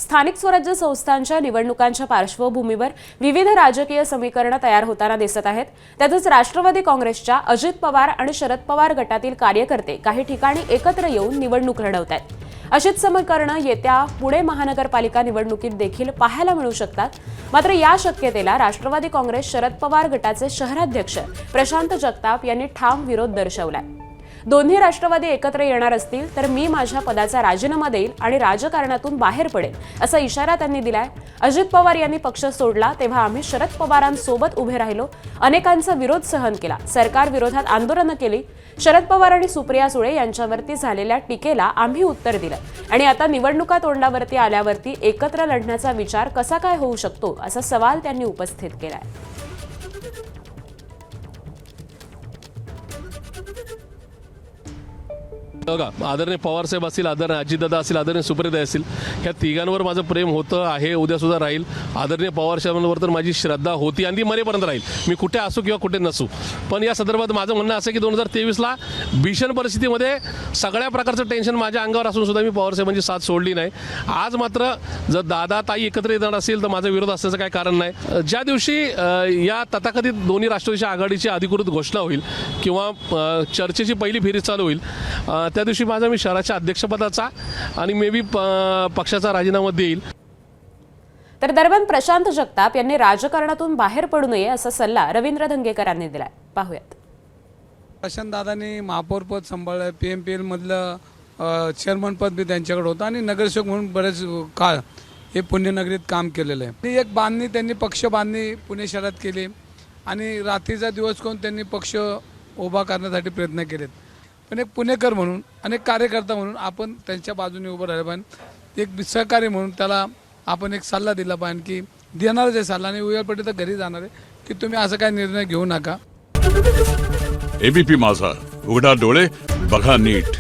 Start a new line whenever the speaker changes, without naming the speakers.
स्थानिक स्वराज्य संस्थांच्या निवडणुकांच्या पार्श्वभूमीवर विविध राजकीय समीकरणं तयार होताना दिसत आहेत। त्यातच राष्ट्रवादी काँग्रेसच्या अजित पवार आणि शरद पवार गटातील कार्यकर्ते काही ठिकाणी एकत्र येऊन निवडणूक लढवत आहेत। अशीच समीकरणं येत्या पुणे महानगरपालिका निवडणुकीत देखील पाहायला मिळू शकतात। मात्र या शक्यतेला राष्ट्रवादी काँग्रेस शरद पवार गटाचे शहराध्यक्ष प्रशांत जगताप यांनी ठाम विरोध दर्शवलाय। दोन्ही राष्ट्रवादी एकत्र येणार असतील तर मी माझ्या पदाचा राजीनामा देईल आणि राजकारणातून बाहेर पडेल असा इशारा त्यांनी दिलाय। अजित पवार यांनी पक्ष सोडला तेव्हा आम्ही शरद पवारांसोबत उभे राहिलो, अनेकांचा विरोध सहन केला, सरकार विरोधात आंदोलनं केली। शरद पवार आणि सुप्रिया सुळे यांच्यावरती झालेल्या टीकेला आम्ही उत्तर दिलं आणि आता निवडणुका तोंडावरती आल्यावरती एकत्र लढण्याचा विचार कसा काय होऊ शकतो असा सवाल त्यांनी उपस्थित केलाय।
बघा, आदरणीय पवारसाहेब असतील, आदरणीय अजितदादा असतील, आदरणीय सुप्रियाताई असतील, ह्या तिघांवर माझं प्रेम होतं आहे, उद्या सुद्धा राहील। आदरणीय पवारसाहेबांवर तर माझी श्रद्धा होती आणि ती मरेपर्यंत राहील, मी कुठे असू किंवा कुठे नसू। पण या संदर्भात माझं म्हणणं असं की 2023ला भीषण परिस्थितीमध्ये सगळ्या प्रकारचं टेन्शन माझ्या अंगावर असून सुद्धा मी पवारसाहेबांची साथ सोडली नाही। आज मात्र जर दादा ताई एकत्र येणार असेल तर माझा विरोध असण्याचं काही कारण नाही। ज्या दिवशी या तथाकथित दोन्ही राष्ट्रवादीच्या आघाडीची अधिकृत घोषणा होईल किंवा चर्चेची पहिली फेरी चालू होईल त्या दिवशी माझा मी शहराच्या अध्यक्षपदाचा आणि मे बी पक्षाचा राजीनामा देईल।
तर दरम्यान प्रशांत जगताप यांनी राजकारणातून बाहेर पडू नये असा सल्ला रवींद्र धंगेकरांनी दिलाय। पाहूयात।
प्रशांत दादांनी महापौर पद सांभाळलं, PMPL मधलं चेअरमन पद बी त्यांच्याकडे होतं आणि नगरसेवक म्हणून बरेच काळ हे पुण्यनगरीत काम केलेलं आहे। आणि एक बांधणी त्यांनी पक्ष बांधणी पुणे शहरात केली आणि रात्रीचा दिवस करून त्यांनी पक्ष उभा करण्यासाठी प्रयत्न केलेत। पण एक पुणेकर म्हणून अनेक कार्यकर्ता म्हणून आपण त्यांच्या बाजूने उभं राहिलं पाहिजे। एक सहकारी म्हणून त्याला आपण एक सल्ला दिला पाहिजे की देणारच आहे सल्ला आणि उद्यापट्टी तर घरी जाणार आहे की तुम्ही असं काही निर्णय घेऊ नका।
ABP माझा, उघडा डोळे बघा नीट।